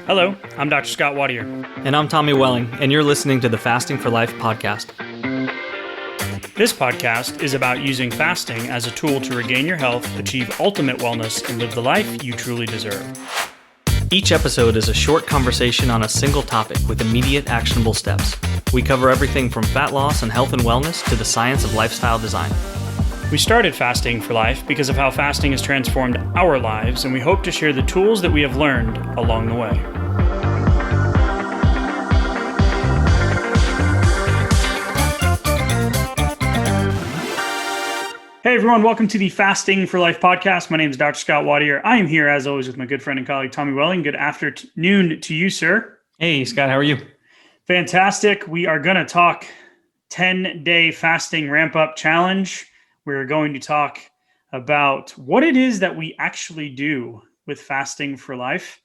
Hello, I'm Dr. Scott Wadier. And I'm Tommy Welling, and you're listening to the Fasting for Life podcast. This podcast is about using fasting as a tool to regain your health, achieve ultimate wellness, and live the life you truly deserve. Each episode is a short conversation on a single topic with immediate actionable steps. We cover everything from fat loss and health and wellness to the science of lifestyle design. We started Fasting for Life because of how fasting has transformed our lives, and we hope to share the tools that we have learned along the way. Hey everyone, welcome to the Fasting for Life podcast. My name is Dr. Scott Wadier. I am here as always with my good friend and colleague, Tommy Welling. Good afternoon to you, sir. Hey, Scott, how are you? Fantastic. We are going to talk 10-day fasting ramp-up challenge. We're going to talk about what it is that we actually do with Fasting for Life,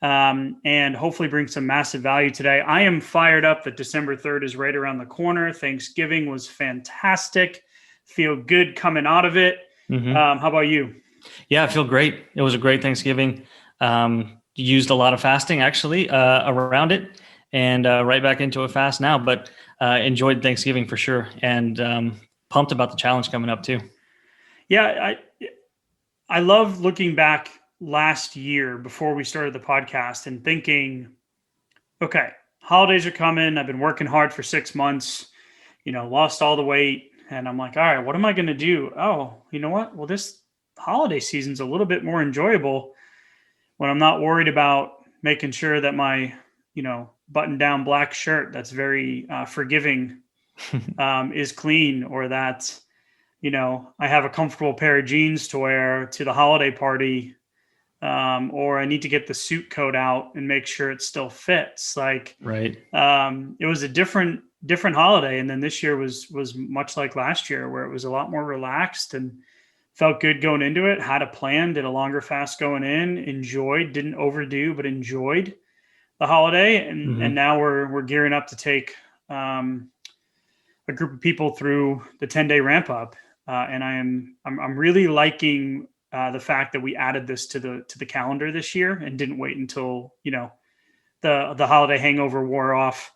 and hopefully bring some massive value today. I am fired up that December 3rd is right around the corner. Thanksgiving was fantastic. Feel good coming out of it. How about you? Yeah, I feel great. It was a great Thanksgiving. Used a lot of fasting actually around it, and right back into a fast now, but enjoyed Thanksgiving for sure. And pumped about the challenge coming up too. Yeah, I love looking back last year before we started the podcast and thinking, okay, holidays are coming. I've been working hard for 6 months, lost all the weight. And I'm like, all right, what am I going to do? Oh, you know what? Well, this holiday season's a little bit more enjoyable when I'm not worried about making sure that my, button down black shirt that's very forgiving is clean, or that, I have a comfortable pair of jeans to wear to the holiday party, or I need to get the suit coat out and make sure it still fits. Right. It was a different holiday. And then this year was much like last year, where it was a lot more relaxed and felt good going into it, had a plan, did a longer fast going in, enjoyed, didn't overdo, but enjoyed the holiday. And now we're gearing up to take a group of people through the 10-day ramp up. And I'm really liking the fact that we added this to the calendar this year and didn't wait until, the holiday hangover wore off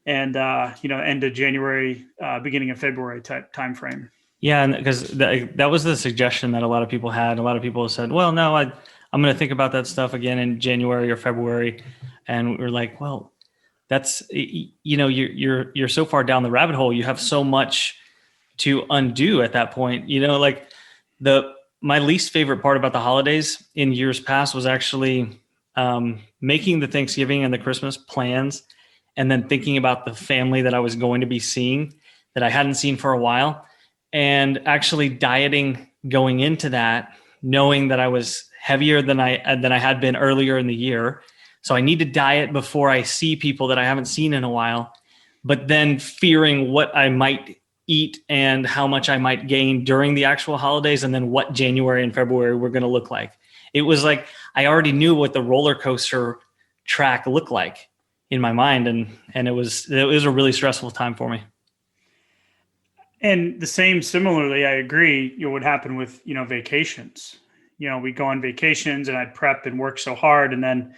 and, end of January, beginning of February type timeframe. Yeah. And because that was the suggestion that a lot of people had. A lot of people said, well, no, I'm going to think about that stuff again in January or February. And we're like, well, that's, you're so far down the rabbit hole. You have so much to undo at that point. My least favorite part about the holidays in years past was actually making the Thanksgiving and the Christmas plans, and then thinking about the family that I was going to be seeing that I hadn't seen for a while, and actually dieting going into that, knowing that I was heavier than I had been earlier in the year. So I need to diet before I see people that I haven't seen in a while, but then fearing what I might eat and how much I might gain during the actual holidays, and then what January and February were going to look like. It was like I already knew what the roller coaster track looked like in my mind, and it was a really stressful time for me. And similarly, I agree, what would happen with, vacations. We go on vacations and I'd prep and work so hard, and then,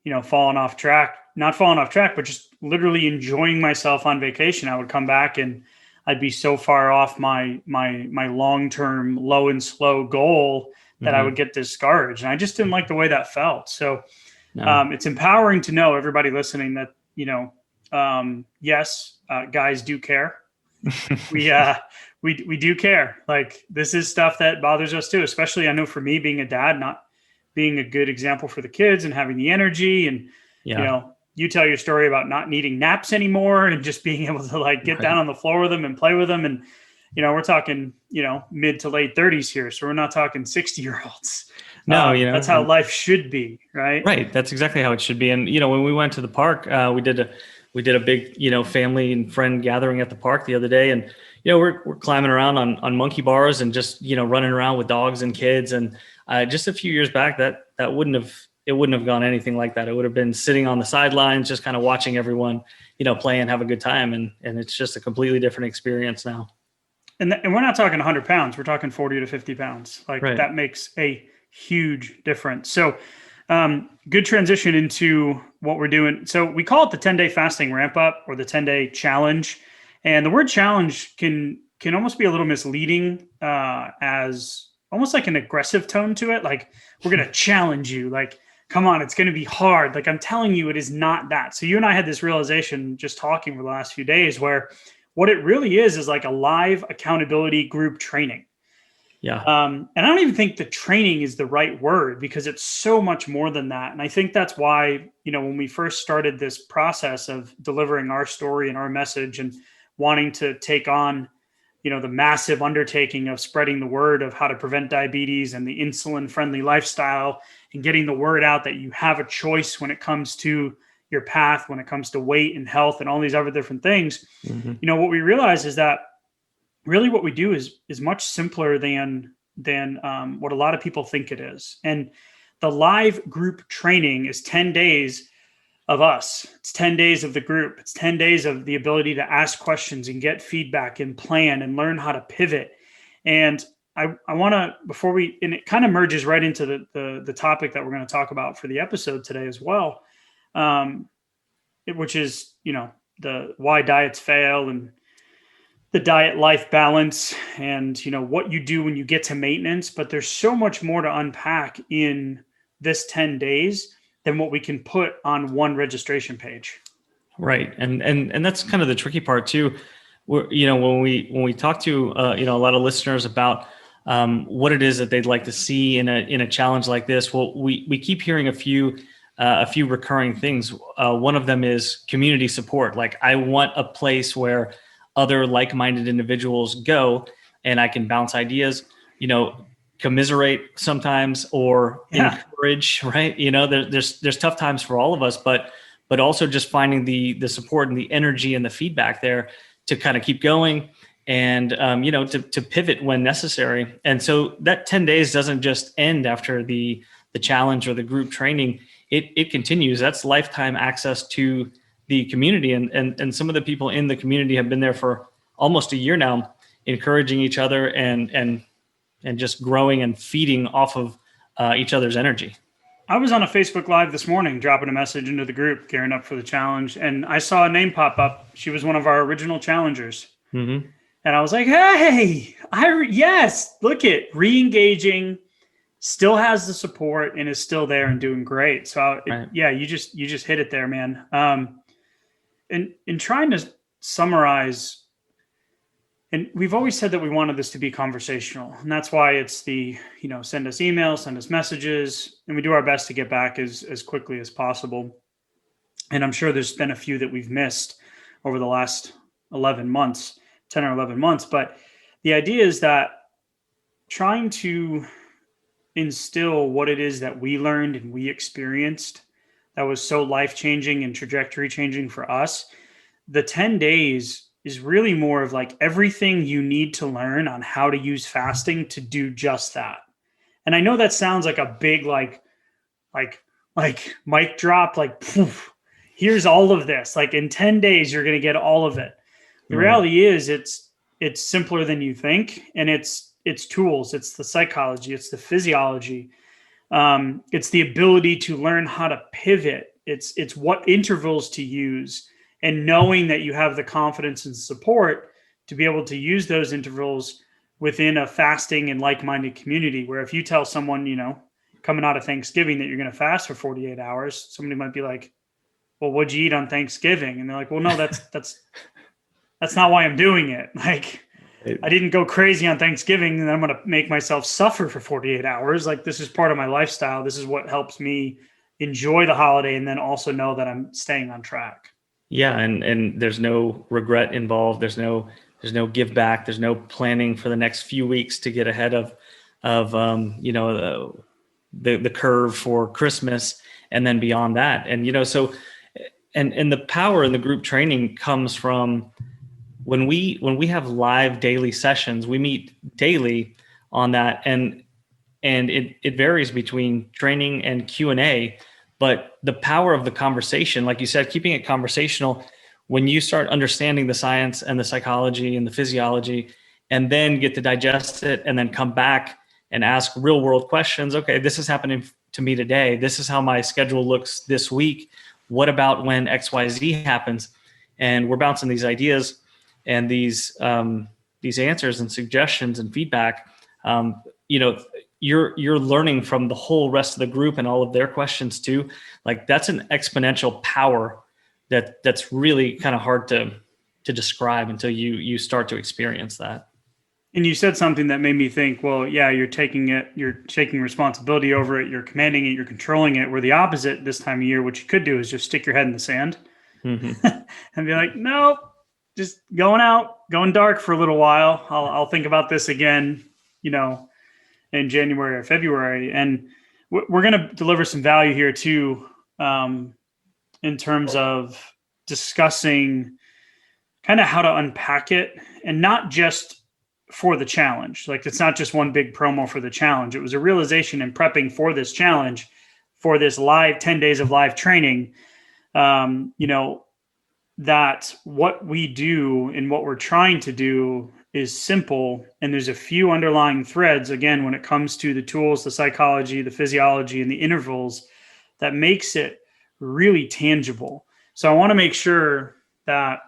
not falling off track, but just literally enjoying myself on vacation. I would come back and I'd be so far off my long-term low and slow goal that I would get discouraged. And I just didn't like the way that felt. So it's empowering to know, everybody listening, that, yes, guys do care. We do care. Like, this is stuff that bothers us too, especially I know for me, being a dad, not being a good example for the kids and having the energy, and, you tell your story about not needing naps anymore and just being able to get down on the floor with them and play with them. And, we're talking, mid to late 30s here. So we're not talking 60-year-olds. No, that's how life should be. Right. Right. That's exactly how it should be. And, when we went to the park, we did a big, family and friend gathering at the park the other day. And, we're climbing around on monkey bars and just, running around with dogs and kids. And just a few years back, that wouldn't have gone anything like that. It would have been sitting on the sidelines, just kind of watching everyone, play and have a good time. And it's just a completely different experience now. And we're not talking 100 pounds. We're talking 40 to 50 pounds. Right. That makes a huge difference. So Good transition into what we're doing. So we call it the 10-day fasting ramp up or the 10-day challenge. And the word challenge can almost be a little misleading as almost like an aggressive tone to it. Like, we're going to challenge you. Like, come on, it's going to be hard. Like, I'm telling you, it is not that. So you and I had this realization just talking for the last few days where what it really is like a live accountability group training. Yeah. And I don't even think the training is the right word because it's so much more than that. And I think that's why, when we first started this process of delivering our story and our message and wanting to take on, the massive undertaking of spreading the word of how to prevent diabetes and the insulin friendly lifestyle and getting the word out that you have a choice when it comes to your path, when it comes to weight and health and all these other different things. Mm-hmm. What we realize is that really what we do is much simpler than what a lot of people think it is. And the live group training is 10 days of us. It's 10 days of the group. It's 10 days of the ability to ask questions and get feedback and plan and learn how to pivot. And I want to, and it kind of merges right into the topic that we're going to talk about for the episode today as well, which is, the why diets fail and the diet life balance and, what you do when you get to maintenance. But there's so much more to unpack in this 10 days than what we can put on one registration page. Right. And that's kind of the tricky part too. When we talk to, a lot of listeners about what it is that they'd like to see in a challenge like this. Well, we keep hearing a few recurring things. One of them is community support. Like, I want a place where other like-minded individuals go and I can bounce ideas, commiserate sometimes or encourage, right? There's tough times for all of us, but also just finding the support and the energy and the feedback there to kind of keep going and, to pivot when necessary. And so that 10 days doesn't just end after the challenge or the group training. It continues. That's lifetime access to the community. And some of the people in the community have been there for almost a year now, encouraging each other and just growing and feeding off of each other's energy. I was on a Facebook Live this morning, dropping a message into the group, gearing up for the challenge. And I saw a name pop up. She was one of our original challengers. Mm-hmm. And I was like, hey, yes, look it, re-engaging, still has the support and is still there and doing great. So right. You just hit it there, man. In trying to summarize, and we've always said that we wanted this to be conversational, and that's why it's the, send us emails, send us messages, and we do our best to get back as quickly as possible. And I'm sure there's been a few that we've missed over the last 10 or 11 months. But the idea is that trying to instill what it is that we learned and we experienced that was so life-changing and trajectory-changing for us, the 10 days is really more of like everything you need to learn on how to use fasting to do just that. And I know that sounds like a big, like mic drop, like, poof, here's all of this. Like, in 10 days, you're going to get all of it. The reality is it's simpler than you think. And it's tools. It's the psychology. It's the physiology. It's the ability to learn how to pivot. It's what intervals to use and knowing that you have the confidence and support to be able to use those intervals within a fasting and like-minded community, where if you tell someone, coming out of Thanksgiving that you're going to fast for 48 hours, somebody might be like, well, what'd you eat on Thanksgiving? And they're like, well, no, that's not why I'm doing it. Like, I didn't go crazy on Thanksgiving and I'm going to make myself suffer for 48 hours. Like, this is part of my lifestyle. This is what helps me enjoy the holiday and then also know that I'm staying on track. Yeah. And there's no regret involved. There's no give back. There's no planning for the next few weeks to get ahead of the curve for Christmas and then beyond that. And, so the power in the group training comes from when we have live daily sessions. We meet daily on that, and it varies between training and Q&A, but the power of the conversation, like you said, keeping it conversational, when you start understanding the science and the psychology and the physiology, and then get to digest it and then come back and ask real world questions. Okay, this is happening to me today. This is how my schedule looks this week. What about when XYZ happens? And we're bouncing these ideas and these answers and suggestions and feedback. You're learning from the whole rest of the group and all of their questions too. Like that's an exponential power that's really kind of hard to describe until you start to experience that. And you said something that made me think, well, yeah, you're taking responsibility over it, you're commanding it, you're controlling it. Where the opposite this time of year, what you could do is just stick your head in the sand and be like, nope, just going dark for a little while. I'll think about this again, in January or February. And we're going to deliver some value here too, in terms of discussing kind of how to unpack it, and not just for the challenge. Like it's not just one big promo for the challenge. It was a realization in prepping for this challenge, for this live 10 days of live training, that what we do and what we're trying to do is simple. And there's a few underlying threads, again, when it comes to the tools, the psychology, the physiology, and the intervals, that makes it really tangible. So I want to make sure that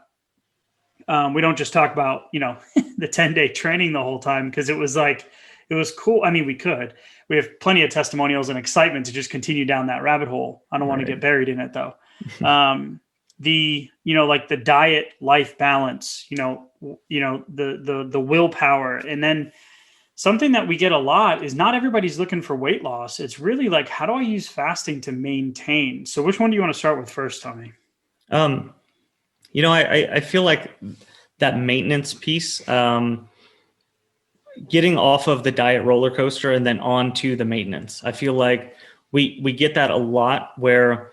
we don't just talk about, the 10-day training the whole time, because it was cool. I mean, we have plenty of testimonials and excitement to just continue down that rabbit hole. I don't want to get buried in it though. The diet, life balance, the willpower. And then something that we get a lot is not everybody's looking for weight loss. It's really like, how do I use fasting to maintain? So which one do you want to start with first, Tommy? I feel like that maintenance piece, getting off of the diet roller coaster and then on to the maintenance. I feel like we get that a lot where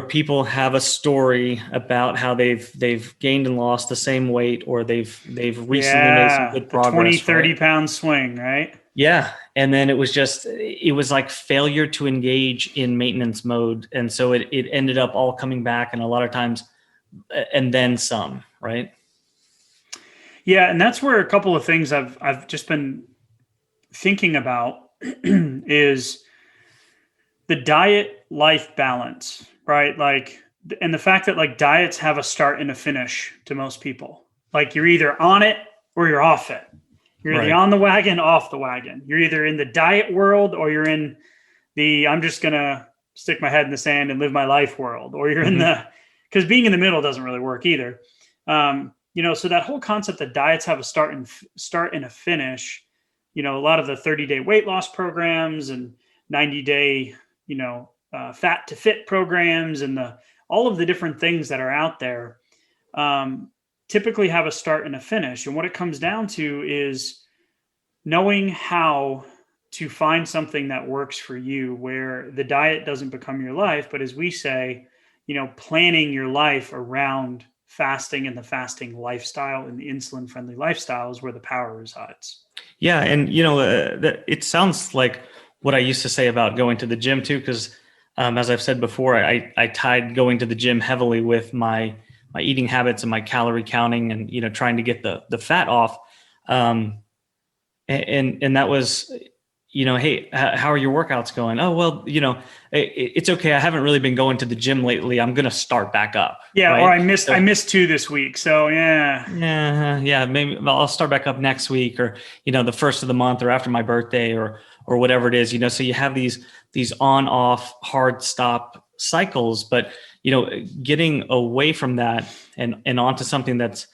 people have a story about how they've gained and lost the same weight, or they've recently made some good progress. 20, 30 pound swing, right? Yeah. And then it was like failure to engage in maintenance mode. And so it ended up all coming back, and a lot of times, and then some, right? Yeah. And that's where a couple of things I've just been thinking about is the diet life balance, right? Like, and the fact that like diets have a start and a finish to most people. Like you're either on it or you're off it. You're either on the wagon, off the wagon. You're either in the diet world or you're in the, I'm just going to stick my head in the sand and live my life world, or you're in because being in the middle doesn't really work either. So that whole concept that diets have a start and a finish, a lot of the 30-day weight loss programs and 90-day, fat to fit programs and all of the different things that are out there, typically have a start and a finish. And what it comes down to is knowing how to find something that works for you, where the diet doesn't become your life, but as we say, planning your life around fasting and the fasting lifestyle and the insulin friendly lifestyle is where the power resides. Yeah. And, it sounds like what I used to say about going to the gym too, because as I've said before, I tied going to the gym heavily with my eating habits and my calorie counting and, trying to get the fat off. And that was, hey, how are your workouts going? Oh, well, it's okay. I haven't really been going to the gym lately. I'm going to start back up. Yeah. Right? Or I missed 2 this week. So yeah. Yeah. Maybe I'll start back up next week, or, the first of the month, or after my birthday, or whatever it is, so you have these on off hard stop cycles, but, getting away from that and onto something that's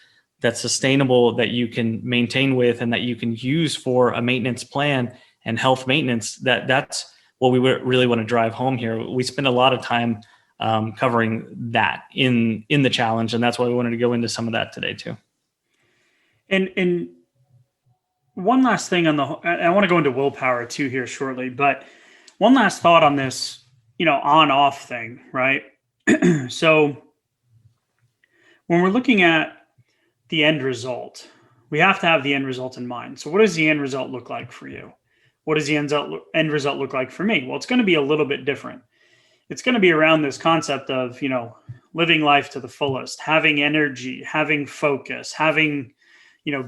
sustainable, that you can maintain with, and that you can use for a maintenance plan and health maintenance, that's what we really want to drive home here. We spend a lot of time covering that in the challenge. And that's why we wanted to go into some of that today too. And one last thing I want to go into willpower too here shortly, but one last thought on this, on off thing, right? So when we're looking at the end result, we have to have the end result in mind. So what does the end result look like for you? What does the end result look like for me? Well, it's going to be a little bit different. It's going to be around this concept of, living life to the fullest, having energy, having focus, having,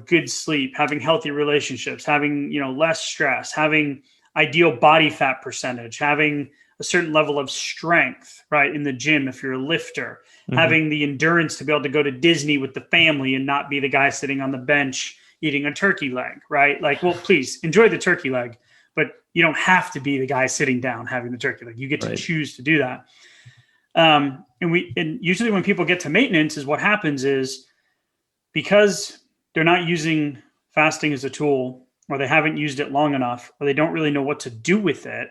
good sleep, having healthy relationships, having, less stress, having ideal body fat percentage, having a certain level of strength, right, in the gym if you're a lifter, having the endurance to be able to go to Disney with the family and not be the guy sitting on the bench eating a turkey leg, right? Like, well, please enjoy the turkey leg, but you don't have to be the guy sitting down having the turkey leg. You get to choose to do that. And usually when people get to maintenance, is what happens is, because they're not using fasting as a tool, or they haven't used it long enough, or they don't really know what to do with it.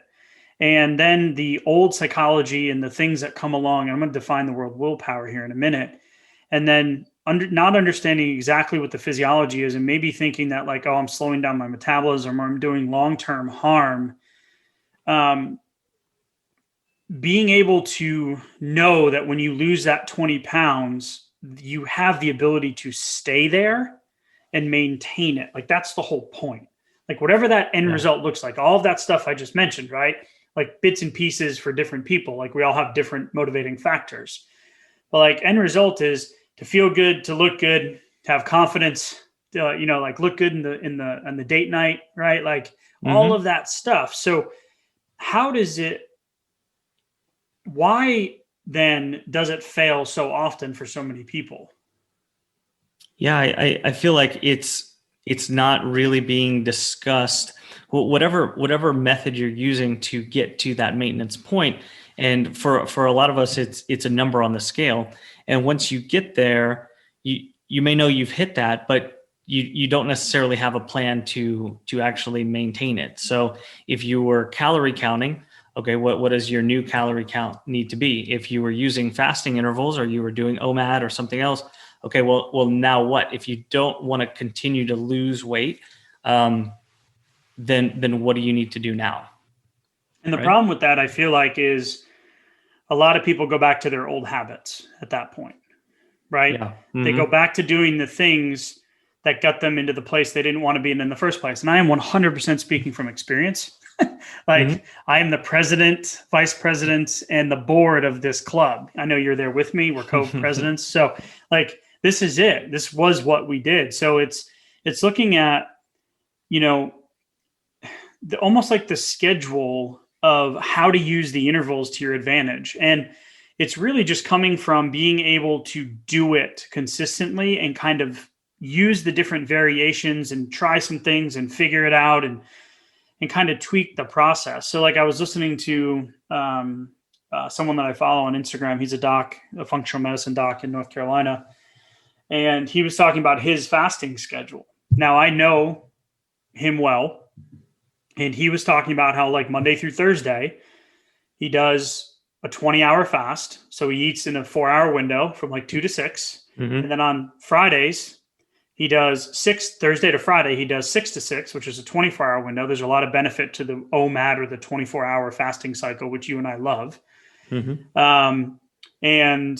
And then the old psychology and the things that come along, and I'm going to define the word willpower here in a minute. And then not understanding exactly what the physiology is, and maybe thinking that like, oh, I'm slowing down my metabolism, or I'm doing long-term harm. Being able to know that when you lose that 20 pounds, you have the ability to stay there and maintain it. Like, that's the whole point. Like, whatever that end result looks like, all of that stuff I just mentioned, right? Like bits and pieces for different people. Like, we all have different motivating factors. But like, end result is to feel good, to look good, to have confidence, like look good on the date night, right? Like all of that stuff. So why then does it fail so often for so many people? Yeah, I feel like it's not really being discussed. Whatever method you're using to get to that maintenance point, and for a lot of us, it's a number on the scale. And once you get there, you may know you've hit that, but you don't necessarily have a plan to actually maintain it. So if you were calorie counting, okay, what does your new calorie count need to be? If you were using fasting intervals, or you were doing OMAD or something else, okay, well, now what? If you don't want to continue to lose weight, then what do you need to do now? And the problem with that, I feel like, is a lot of people go back to their old habits at that point, right? Yeah. They go back to doing the things that got them into the place they didn't want to be in the first place. And I am 100% speaking from experience. I am the president, vice president, and the board of this club. I know you're there with me. We're co-presidents. So like, this is it. This was what we did. So it's looking at, almost like the schedule of how to use the intervals to your advantage. And it's really just coming from being able to do it consistently and kind of use the different variations and try some things and figure it out and kind of tweak the process. So like, I was listening to someone that I follow on Instagram. He's a functional medicine doc in North Carolina. And he was talking about his fasting schedule. Now, I know him well. And he was talking about how, like, Monday through Thursday, he does a 20-hour fast. So he eats in a 4-hour window from like 2 to 6. And then on Fridays, he does Thursday to Friday, he does 6 to 6, which is a 24-hour window. There's a lot of benefit to the OMAD, or the 24-hour fasting cycle, which you and I love. And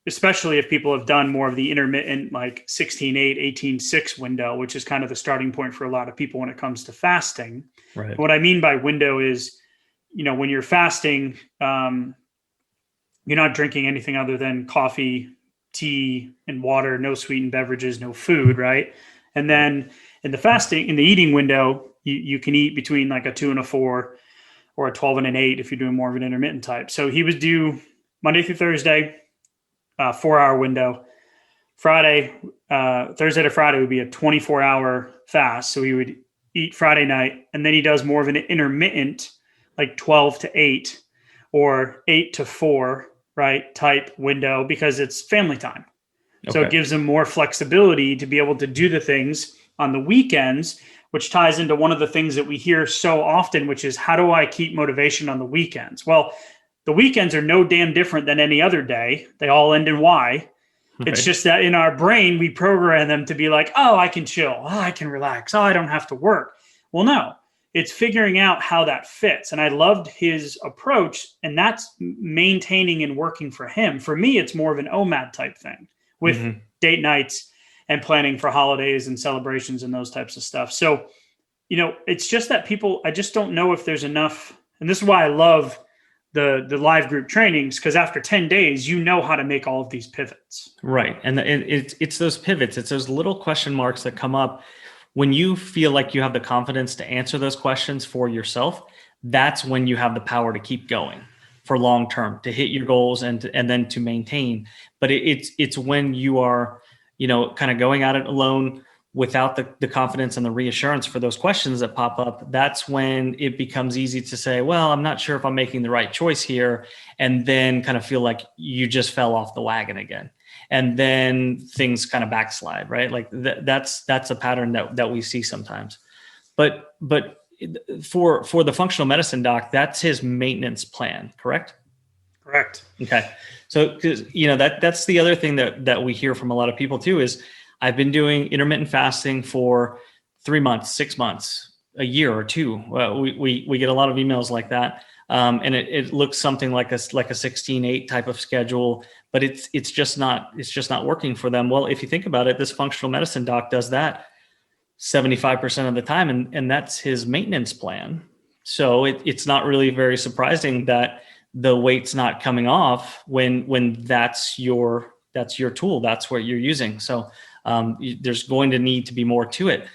especially if people have done more of the intermittent, like 16-8, 18-6 window, which is kind of the starting point for a lot of people when it comes to fasting. Right. What I mean by window is, when you're fasting, you're not drinking anything other than coffee, tea, and water, no sweetened beverages, no food, right? And then in the eating window, you can eat between like a 2 and a 4, or a 12 and an 8 if you're doing more of an intermittent type. So he would do Monday through Thursday, 4-hour window. Thursday to Friday would be a 24-hour fast. So he would eat Friday night, and then he does more of an intermittent, like 12 to 8 or 8 to 4, right, type window, because it's family time. Okay. So it gives him more flexibility to be able to do the things on the weekends, which ties into one of the things that we hear so often, which is, how do I keep motivation on the weekends? Well, the weekends are no damn different than any other day. They all end in Y. It's just that in our brain, we program them to be like, oh, I can chill. Oh, I can relax. Oh, I don't have to work. Well, no, it's figuring out how that fits. And I loved his approach, and that's maintaining and working for him. For me, it's more of an OMAD type thing with date nights and planning for holidays and celebrations and those types of stuff. So, it's just that I just don't know if there's enough. And this is why I love the live group trainings, because after 10 days, how to make all of these pivots. Right. And it's those pivots. It's those little question marks that come up when you feel like you have the confidence to answer those questions for yourself, that's when you have the power to keep going for long term, to hit your goals and then to maintain. But it's when you are, kind of going at it alone without the confidence and the reassurance for those questions that pop up, that's when it becomes easy to say, well, I'm not sure if I'm making the right choice here. And then kind of feel like you just fell off the wagon again. And then things kind of backslide, right? Like that's a pattern that we see sometimes. But for the functional medicine doc, that's his maintenance plan, correct? Correct. Okay. So, because that's the other thing that we hear from a lot of people too is, I've been doing intermittent fasting for 3 months, 6 months, a year or two. We get a lot of emails like that, and it looks something like a 16/8 type of schedule, but it's just not working for them. Well, if you think about it, this functional medicine doc does that 75% of the time, and that's his maintenance plan. So it's not really very surprising that the weight's not coming off when that's your tool, that's what you're using. So there's going to need to be more to it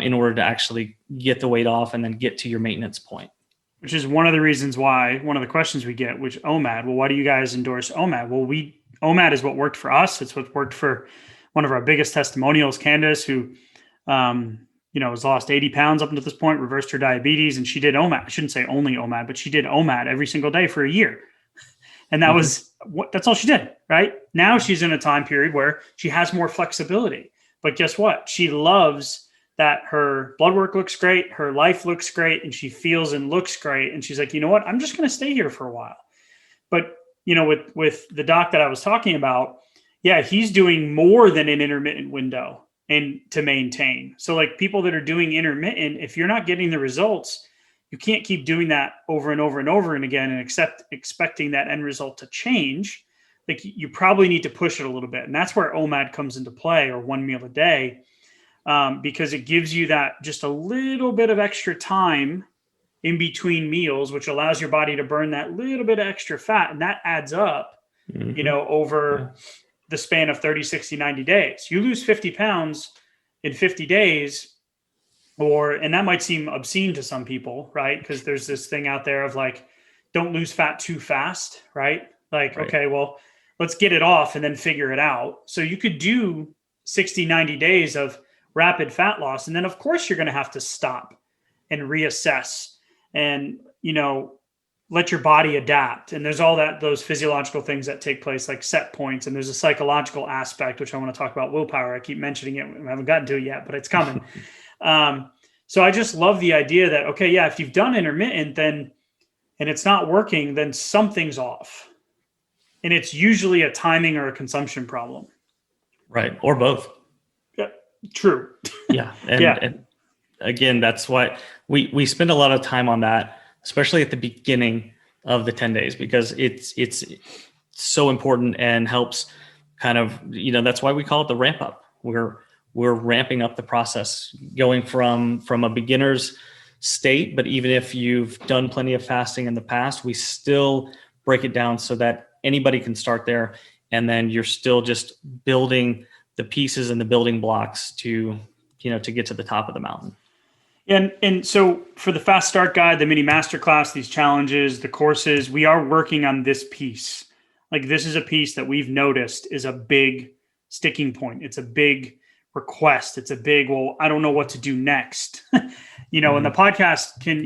in order to actually get the weight off and then get to your maintenance point. Which is one of the reasons why, one of the questions we get, which OMAD, well, why do you guys endorse OMAD? Well, OMAD is what worked for us. It's what worked for one of our biggest testimonials, Candace, who, has lost 80 pounds up until this point, reversed her diabetes, and she did OMAD. I shouldn't say only OMAD, but she did OMAD every single day for a year. And that that's all she did, right? Now she's in a time period where she has more flexibility. But guess what? She loves that her blood work looks great, her life looks great, and she feels and looks great. And she's like, you know what? I'm just going to stay here for a while. But, with the doc that I was talking about, yeah, he's doing more than an intermittent window and to maintain. So like people that are doing intermittent, if you're not getting the results, you can't keep doing that over and over and over and again and expecting that end result to change. Like you probably need to push it a little bit. And that's where OMAD comes into play, or 1 meal a day, because it gives you that just a little bit of extra time in between meals, which allows your body to burn that little bit of extra fat. And that adds up, over the span of 30, 60, 90 days. You lose 50 pounds in 50 days, and that might seem obscene to some people, right? Because there's this thing out there of like, don't lose fat too fast, right? Like, right. Okay, well, let's get it off and then figure it out. So you could do 60, 90 days of rapid fat loss. And then of course you're going to have to stop and reassess and, let your body adapt. And there's those physiological things that take place, like set points. And there's a psychological aspect, which I want to talk about, willpower. I keep mentioning it. I haven't gotten to it yet, but it's coming. So I just love the idea that, okay, yeah, if you've done intermittent and it's not working, then something's off. And it's usually a timing or a consumption problem. Right. Or both. Yeah. True. Yeah. And again, that's why we spend a lot of time on that, especially at the beginning of the 10 days, because it's so important and helps kind of, that's why we call it the ramp up. We're ramping up the process, going from a beginner's state. But even if you've done plenty of fasting in the past, we still break it down so that anybody can start there. And then you're still just building the pieces and the building blocks to get to the top of the mountain. And so for the Fast Start Guide, the mini masterclass, these challenges, the courses, we are working on this piece. Like this is a piece that we've noticed is a big sticking point. It's a big request. It's a big, well, I don't know what to do next. And the podcast can,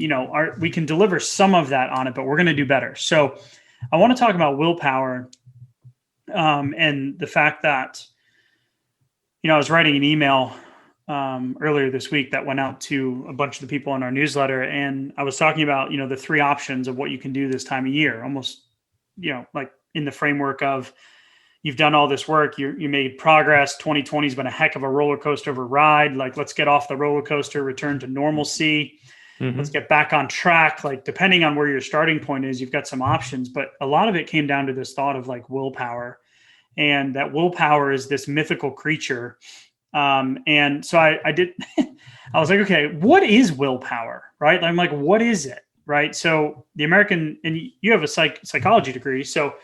we can deliver some of that on it, but we're going to do better. So I want to talk about willpower and the fact that, I was writing an email earlier this week that went out to a bunch of the people in our newsletter. And I was talking about, the 3 options of what you can do this time of year, almost, like in the framework of you've done all this work, you made progress. 2020 has been a heck of a roller coaster of a ride. Like, let's get off the roller coaster, return to normalcy. Mm-hmm. Let's get back on track. Like, depending on where your starting point is, you've got some options, but a lot of it came down to this thought of like willpower, and that willpower is this mythical creature. And so I did, I was like, okay, what is willpower, right? I'm like, what is it? Right. So the American, and you have a psychology degree. So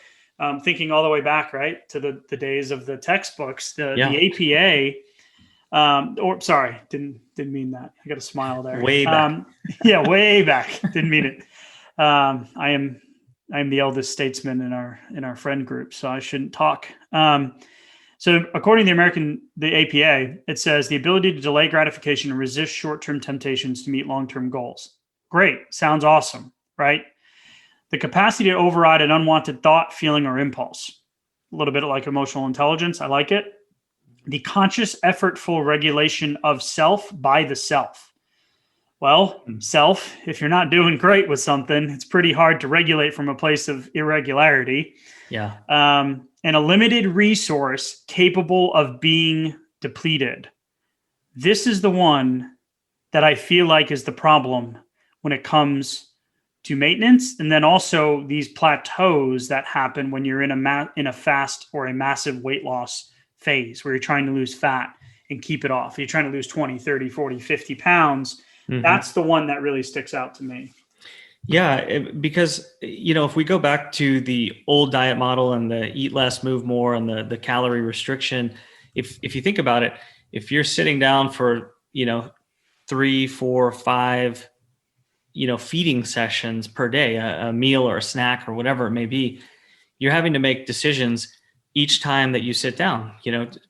thinking all the way back, right, to the days of the textbooks, the APA Or sorry, didn't mean that. I got a smile there. Way back. Yeah, way back. Didn't mean it. I am the eldest statesman in our friend group, so I shouldn't talk. So according to the APA, it says the ability to delay gratification and resist short-term temptations to meet long-term goals. Great. Sounds awesome, right? The capacity to override an unwanted thought, feeling, or impulse. A little bit like emotional intelligence. I like it. The conscious, effortful regulation of self by the self. Well, self, if you're not doing great with something, it's pretty hard to regulate from a place of irregularity. Yeah. And a limited resource capable of being depleted. This is the one that I feel like is the problem when it comes to maintenance, and then also these plateaus that happen when you're in a fast or a massive weight loss phase where you're trying to lose fat and keep it off. You're trying to lose 20, 30, 40, 50 pounds. Mm-hmm. That's the one that really sticks out to me. Yeah, because, if we go back to the old diet model and the eat less, move more, and the calorie restriction, if you think about it, if you're sitting down for, 3, 4, 5, feeding sessions per day, a meal or a snack or whatever it may be, you're having to make decisions each time that you sit down,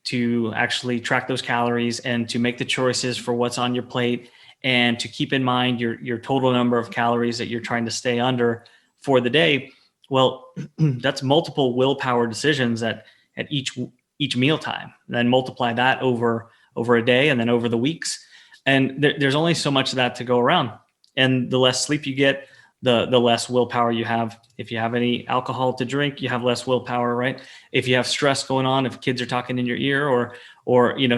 to actually track those calories and to make the choices for what's on your plate, and to keep in mind your total number of calories that you're trying to stay under for the day. Well, that's multiple willpower decisions at each mealtime. Then multiply that over a day and then over the weeks. And there's only so much of that to go around. And the less sleep you get, the less willpower you have. If you have any alcohol to drink, you have less willpower, right? If you have stress going on, if kids are talking in your ear or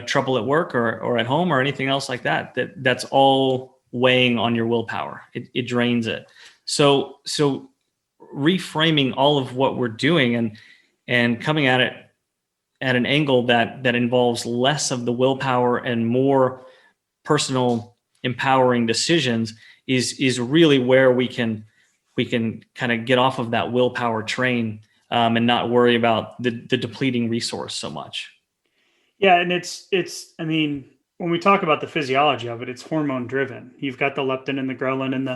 trouble at work or at home or anything else like that's all weighing on your willpower. It drains it. So reframing all of what we're doing and coming at it at an angle that involves less of the willpower and more personal empowering decisions is really where we can kind of get off of that willpower train and not worry about the depleting resource so much. Yeah. And it's, I mean, when we talk about the physiology of it, it's hormone driven. You've got the leptin and the ghrelin and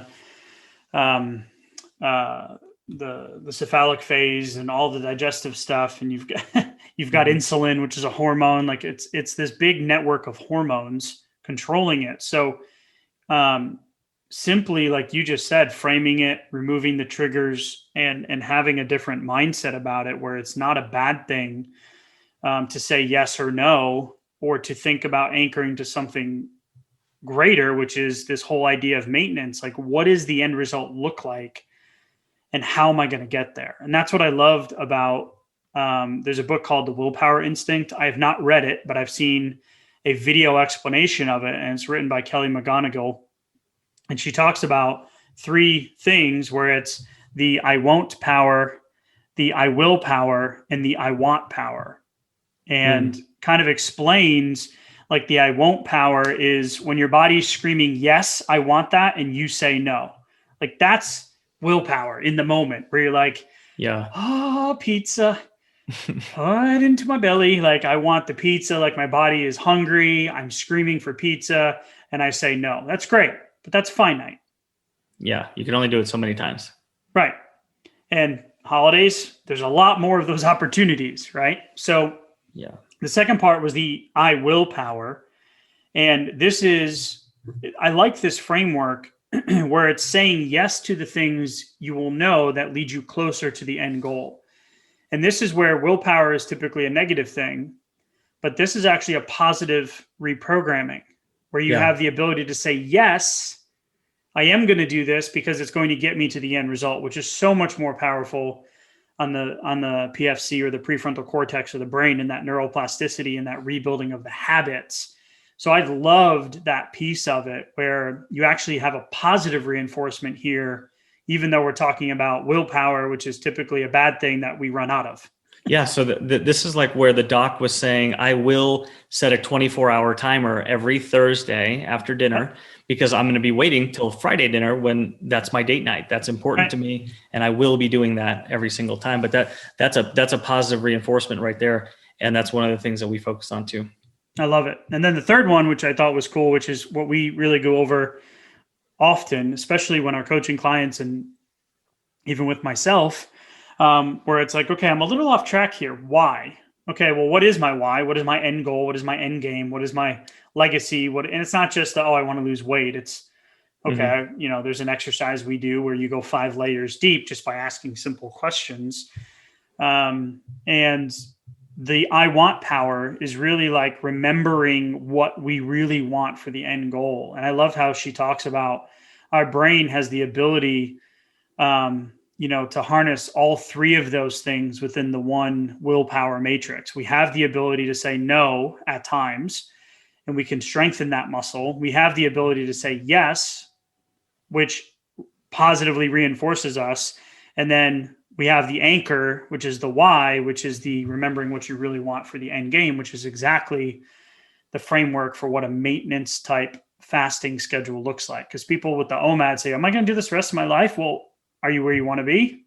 the cephalic phase and all the digestive stuff. And you've got insulin, which is a hormone. Like it's this big network of hormones controlling it. So, simply, like you just said, framing it, removing the triggers, and having a different mindset about it, where it's not a bad thing to say yes or no, or to think about anchoring to something greater, which is this whole idea of maintenance. Like, what does the end result look like, and how am I going to get there? And that's what I loved about. There's a book called The Willpower Instinct. I have not read it, but I've seen a video explanation of it, and it's written by Kelly McGonigal. And she talks about 3 things, where it's the I won't power, the I will power, and the I want power. And kind of explains, like, the I won't power is when your body's screaming, yes, I want that, and you say no. Like, that's willpower in the moment, where you're like, yeah, oh, pizza, put into my belly. Like, I want the pizza. Like, my body is hungry. I'm screaming for pizza, and I say no. That's great. But that's finite. Yeah, you can only do it so many times. Right. And holidays, there's a lot more of those opportunities, right? So yeah, the second part was the I will power. And I like this framework where it's saying yes to the things you will know that lead you closer to the end goal. And this is where willpower is typically a negative thing, but this is actually a positive reprogramming, where you have the ability to say, yes, I am going to do this because it's going to get me to the end result, which is so much more powerful on the PFC, or the prefrontal cortex of the brain, and that neuroplasticity and that rebuilding of the habits. So I've loved that piece of it, where you actually have a positive reinforcement here, even though we're talking about willpower, which is typically a bad thing that we run out of. Yeah. So this is like where the doc was saying, I will set a 24-hour timer every Thursday after dinner, because I'm going to be waiting till Friday dinner when that's my date night. That's important to me. And I will be doing that every single time. But that's a positive reinforcement right there. And that's one of the things that we focus on too. I love it. And then the third one, which I thought was cool, which is what we really go over often, especially when our coaching clients and even with myself, where it's like, okay, I'm a little off track here. Why? Okay, well, what is my why? What is my end goal? What is my end game? What is my legacy? And it's not just, I want to lose weight. It's, okay, there's an exercise we do where you go 5 layers deep just by asking simple questions. And the I want power is really like remembering what we really want for the end goal. And I love how she talks about our brain has the ability, to harness all 3 of those things within the one willpower matrix. We have the ability to say no at times, and we can strengthen that muscle. We have the ability to say yes, which positively reinforces us. And then we have the anchor, which is the why, which is the remembering what you really want for the end game, which is exactly the framework for what a maintenance type fasting schedule looks like. Because people with the OMAD say, am I going to do this the rest of my life? Well, are you where you want to be?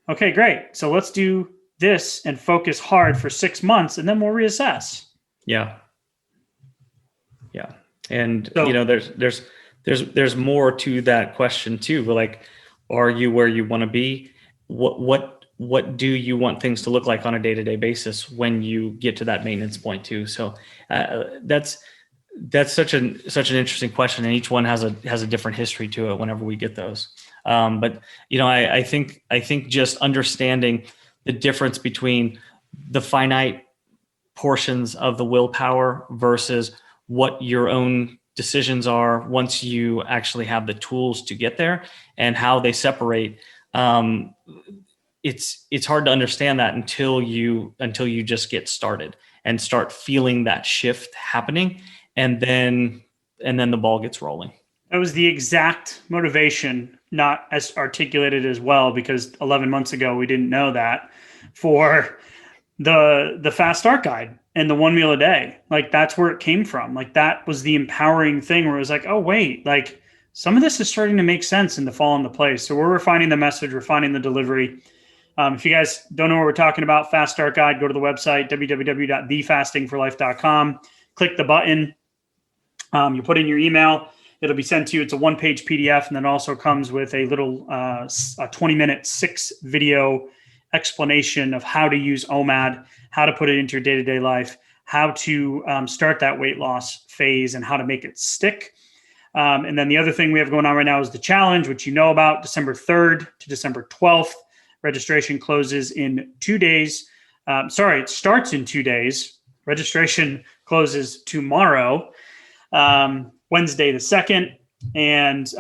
Okay, great. So let's do this and focus hard for 6 months, and then we'll reassess. Yeah. And so, there's more to that question too. Like, are you where you want to be? What do you want things to look like on a day-to-day basis when you get to that maintenance point too? So that's such an interesting question, and each one has a different history to it whenever we get those. But I think just understanding the difference between the finite portions of the willpower versus what your own decisions are once you actually have the tools to get there, and how they separate. It's hard to understand that until you just get started and start feeling that shift happening, and then the ball gets rolling. That was the exact motivation, not as articulated as well, because 11 months ago we didn't know that, for the fast start guide and the 1 meal a day. Like, that's where it came from. Like, that was the empowering thing where it was like, oh wait, like some of this is starting to make sense and to fall into place. So we're refining the message, refining the delivery. If you guys don't know what we're talking about, Fast Start Guide, go to the website, www.thefastingforlife.com. Click the button. You put in your email. It'll be sent to you. It's a 1-page PDF, and then also comes with a little 20-minute 6-video explanation of how to use OMAD, how to put it into your day-to-day life, how to start that weight loss phase, and how to make it stick. And then the other thing we have going on right now is the challenge, which you know about, December 3rd to December 12th. Registration closes in 2 days. It starts in 2 days. Registration closes tomorrow, Wednesday the 2nd. And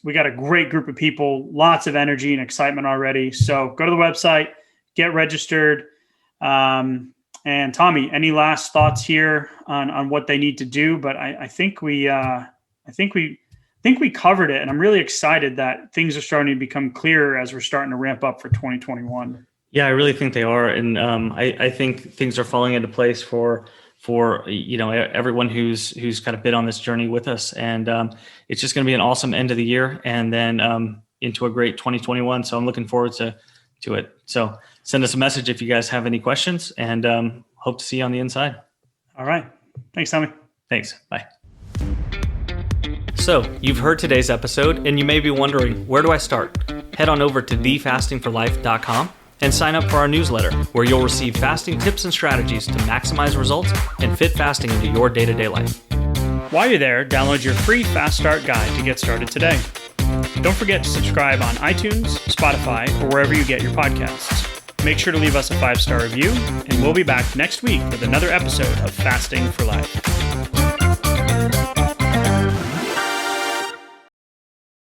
we got a great group of people, lots of energy and excitement already. So go to the website, get registered. And Tommy, any last thoughts here on what they need to do? But I think we covered it, and I'm really excited that things are starting to become clearer as we're starting to ramp up for 2021. Yeah, I really think they are. And I think things are falling into place for everyone who's kind of been on this journey with us. And it's just going to be an awesome end of the year, and then into a great 2021. So I'm looking forward to it. So send us a message if you guys have any questions, and hope to see you on the inside. All right. Thanks, Tommy. Thanks. Bye. So you've heard today's episode, and you may be wondering, where do I start? Head on over to thefastingforlife.com and sign up for our newsletter, where you'll receive fasting tips and strategies to maximize results and fit fasting into your day-to-day life. While you're there, download your free Fast Start Guide to get started today. Don't forget to subscribe on iTunes, Spotify, or wherever you get your podcasts. Make sure to leave us a 5-star review, and we'll be back next week with another episode of Fasting for Life.